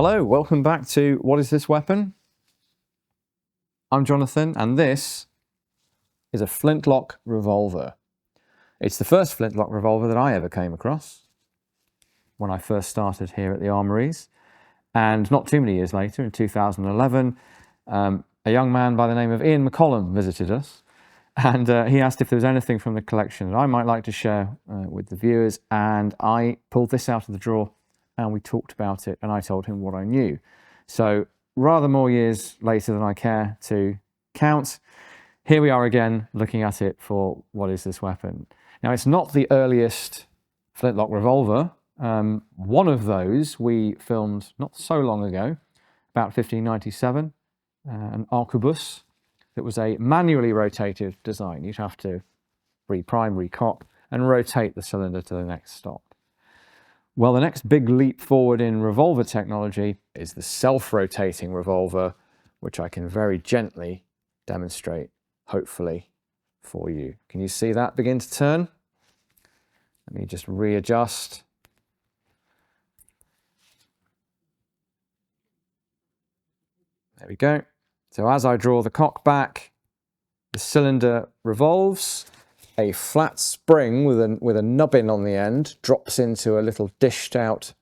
Hello, welcome back to What is this weapon? I'm Jonathan, and this is a flintlock revolver. It's the first flintlock revolver that I ever came across when I first started here at the Armouries. And not too many years later, in 2011, a young man by the name of Ian McCollum visited us, and he asked if there was anything from the collection that I might like to share with the viewers, and I pulled this out of the drawer and we talked about it, and I told him what I knew. So rather more years later than I care to count, here we are again looking at it for what is this weapon. Now, it's not the earliest flintlock revolver. One of those we filmed not so long ago, about 1597, an arquebus that was a manually rotated design. You'd have to reprime, recock, and rotate the cylinder to the next stop. Well, the next big leap forward in revolver technology is the self-rotating revolver, which I can very gently demonstrate, hopefully, for you. Can you see that begin to turn? Let me just readjust. There we go. So as I draw the cock back, the cylinder revolves. A flat spring with a nubbin on the end drops into a little dished out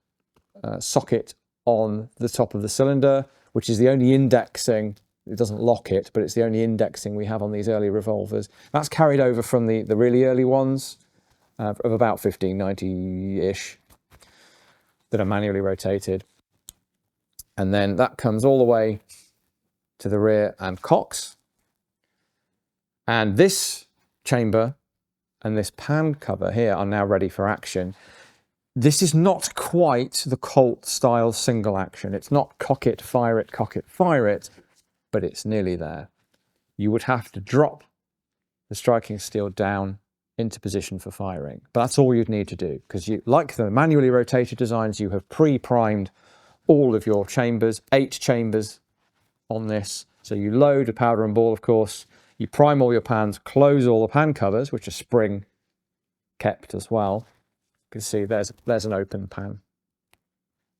socket on the top of the cylinder, which is the only indexing. It doesn't lock it, but it's the only indexing we have on these early revolvers. That's carried over from the really early ones of about 1590-ish that are manually rotated. And then that comes all the way to the rear and cocks. And this chamber and this pan cover here are now ready for action. This is not quite the Colt style single action. It's not cock it, fire it, but it's nearly there. You would have to drop the striking steel down into position for firing, but that's all you'd need to do, because you, like the manually rotated designs, you have pre-primed all of your chambers, 8 chambers on this. So you load a powder and ball, of course, you prime all your pans, close all the pan covers, which are spring kept as well. You can see there's an open pan.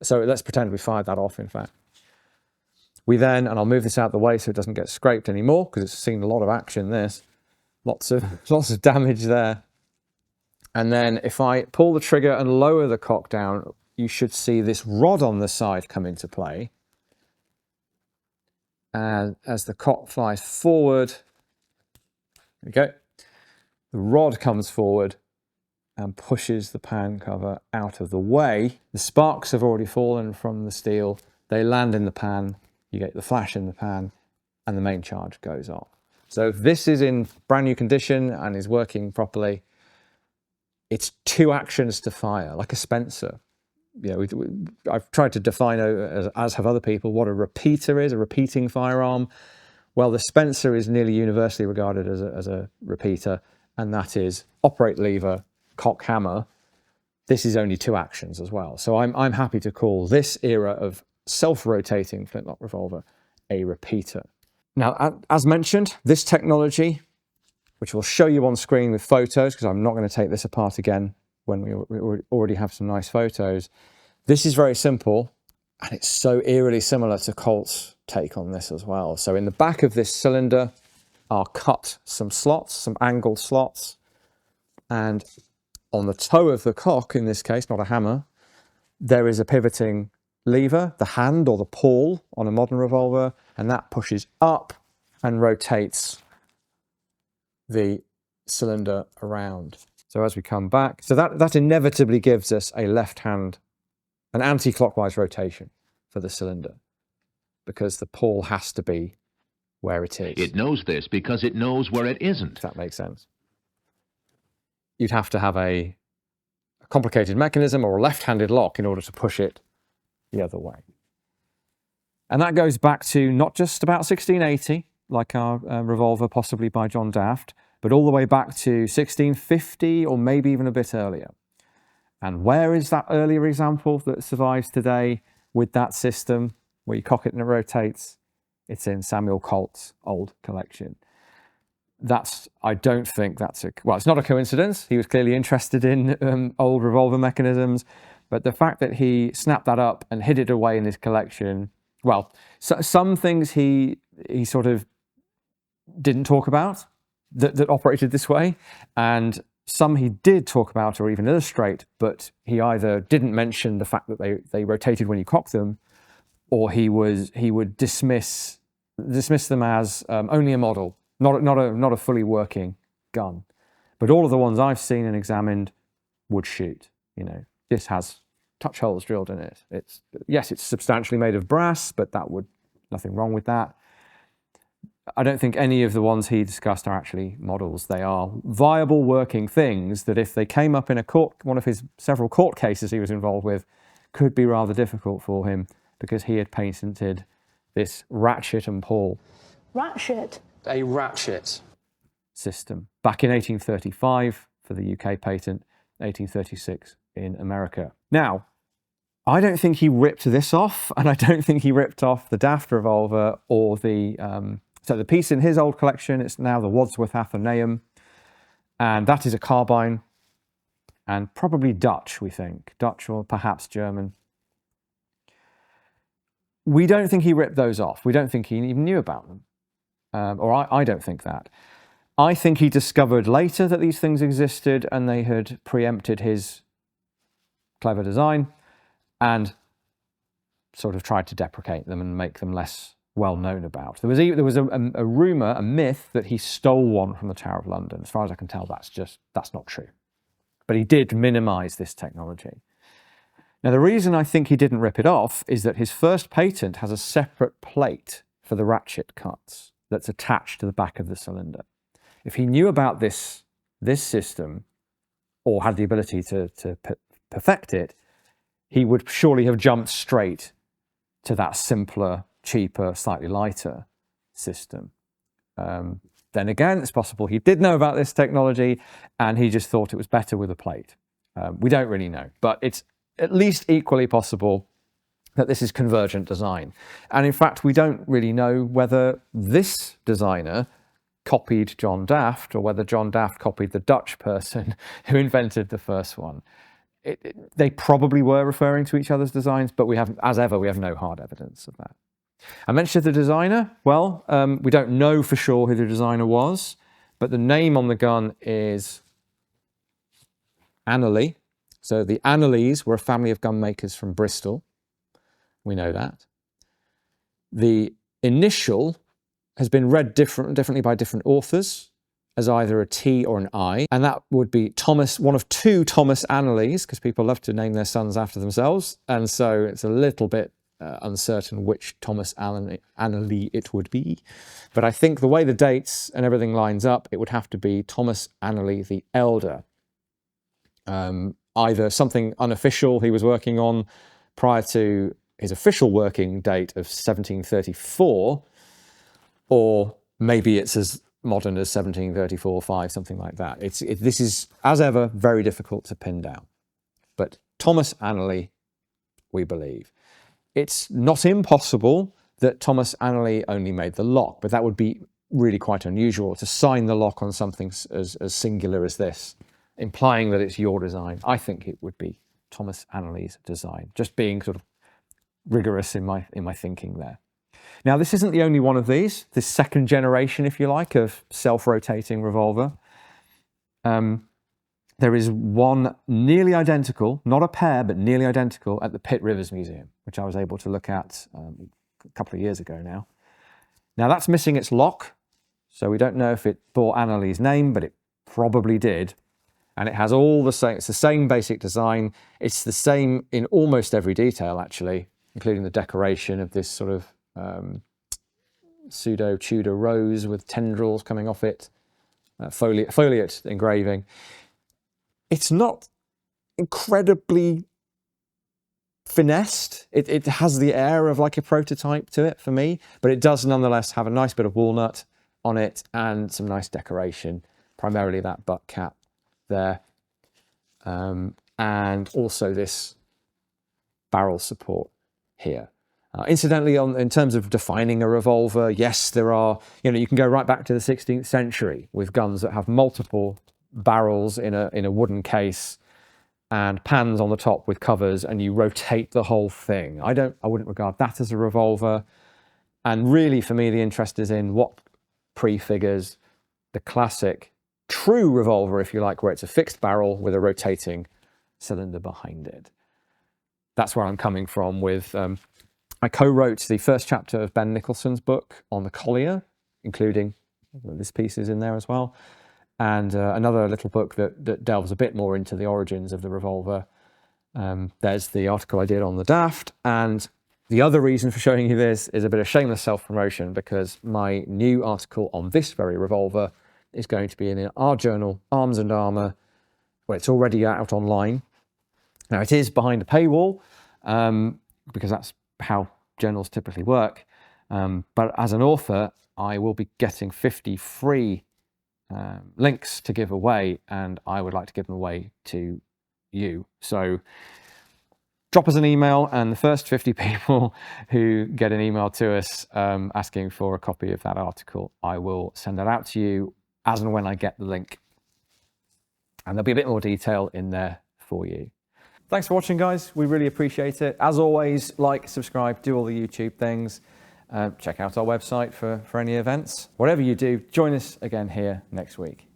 So let's pretend we fired that off, in fact. We then, and I'll move this out of the way so it doesn't get scraped anymore, because it's seen a lot of action, this. Lots of damage there. And then if I pull the trigger and lower the cock down, you should see this rod on the side come into play. And as the cock flies forward, there we go. The rod comes forward and pushes the pan cover out of the way. The sparks have already fallen from the steel. They land in the pan. You get the flash in the pan, and the main charge goes off. So if this is in brand new condition and is working properly, it's 2 actions to fire, like a Spencer. You know, I've tried to define, as have other people, what a repeater is, a repeating firearm. Well, the Spencer is nearly universally regarded as a repeater, and that is operate lever, cock hammer. This is only 2 actions as well. So I'm happy to call this era of self-rotating flintlock revolver a repeater. Now, as mentioned, this technology, which we'll show you on screen with photos, because I'm not going to take this apart again when we already have some nice photos. This is very simple, and it's so eerily similar to Colt's take on this as well. So in the back of this cylinder are cut some slots, some angled slots, and on the toe of the cock, in this case, not a hammer, there is a pivoting lever, the hand or the pawl on a modern revolver, and that pushes up and rotates the cylinder around. So as we come back, so that inevitably gives us a left hand, an anti-clockwise rotation for the cylinder, because the pawl has to be where it is. It knows this because it knows where it isn't. If that makes sense. You'd have to have a complicated mechanism or a left-handed lock in order to push it the other way. And that goes back to not just about 1680, like our revolver possibly by John Dafte, but all the way back to 1650 or maybe even a bit earlier. And where is that earlier example that survives today with that system where you cock it and it rotates? It's in Samuel Colt's old collection. I don't think that's well, it's not a coincidence. He was clearly interested in old revolver mechanisms. But the fact that he snapped that up and hid it away in his collection, well, some things he sort of didn't talk about that operated this way, and some he did talk about or even illustrate, but he either didn't mention the fact that they rotated when you cocked them, or he would dismiss them as only a model, not a fully working gun. But all of the ones I've seen and examined would shoot. You know, this has touch holes drilled in it. Yes, it's substantially made of brass, but nothing wrong with that. I don't think any of the ones he discussed are actually models. They are viable working things that if they came up in one of his several court cases he was involved with, could be rather difficult for him because he had patented this ratchet and pawl. Ratchet? A ratchet system. Back in 1835 for the UK patent, 1836 in America. Now, I don't think he ripped this off, and I don't think he ripped off the Dafte revolver or so the piece in his old collection, it's now the Wadsworth Athenaeum, and that is a carbine, and probably Dutch, we think. Dutch or perhaps German. We don't think he ripped those off. We don't think he even knew about them. Or I don't think that. I think he discovered later that these things existed and they had preempted his clever design and sort of tried to deprecate them and make them less well known about. There was a rumour, a myth, that he stole one from the Tower of London. As far as I can tell, that's not true. But he did minimise this technology. Now, the reason I think he didn't rip it off is that his first patent has a separate plate for the ratchet cuts that's attached to the back of the cylinder. If he knew about this system or had the ability to perfect it, he would surely have jumped straight to that simpler, cheaper, slightly lighter system. Then again, it's possible he did know about this technology and he just thought it was better with a plate. We don't really know, but it's at least equally possible that this is convergent design. And in fact, we don't really know whether this designer copied John Dafte or whether John Dafte copied the Dutch person who invented the first one. They probably were referring to each other's designs, but we have no hard evidence of that. I mentioned the designer. Well, we don't know for sure who the designer was, but the name on the gun is Annally. So the Annaleys were a family of gun makers from Bristol. We know that. The initial has been read differently by different authors as either a T or an I, and that would be Thomas, one of two Thomas Annaleys, because people love to name their sons after themselves, and so it's a little bit uncertain which Thomas Annally it would be. But I think the way the dates and everything lines up, it would have to be Thomas Annally the Elder. Either something unofficial he was working on prior to his official working date of 1734, or maybe it's as modern as 1734-5, something like that. This is, as ever, very difficult to pin down. But Thomas Annally, we believe. It's not impossible that Thomas Annally only made the lock, but that would be really quite unusual to sign the lock on something as singular as this, implying that it's your design. I think it would be Thomas Annally's design, just being sort of rigorous in my thinking there. Now, this isn't the only one of these, this second generation, if you like, of self-rotating revolver. There is one nearly identical, not a pair, but nearly identical at the Pitt Rivers Museum, which I was able to look at a couple of years ago now. Now, that's missing its lock, so we don't know if it bore Annally's name, but it probably did. And it has all the same, it's the same basic design. It's the same in almost every detail, actually, including the decoration of this sort of pseudo-Tudor rose with tendrils coming off it, foliate engraving. It's not incredibly finessed. It has the air of like a prototype to it for me, but it does nonetheless have a nice bit of walnut on it and some nice decoration, primarily that butt cap there, and also this barrel support here. Incidentally, in terms of defining a revolver, yes, there are, you can go right back to the 16th century with guns that have multiple barrels in a wooden case. and pans on the top with covers, and you rotate the whole thing. I wouldn't regard that as a revolver. And really, for me, the interest is in what prefigures the classic true revolver, if you like, where it's a fixed barrel with a rotating cylinder behind it. That's where I'm coming from with, I co-wrote the first chapter of Ben Nicholson's book on the Collier, including this piece is in there as well. And another little book that delves a bit more into the origins of the revolver. There's the article I did on the Dafte, and the other reason for showing you this is a bit of shameless self-promotion, because my new article on this very revolver is going to be in our journal, Arms and Armour, where it's already out online. Now, it is behind a paywall, because that's how journals typically work. But as an author, I will be getting 50 free links to give away, and I would like to give them away to you. So drop us an email, and the first 50 people who get an email to us asking for a copy of that article, I will send that out to you as and when I get the link. And there'll be a bit more detail in there for you. Thanks for watching, guys. We really appreciate it. As always, like, subscribe, do all the YouTube things. Check out our website for any events. Whatever you do, join us again here next week.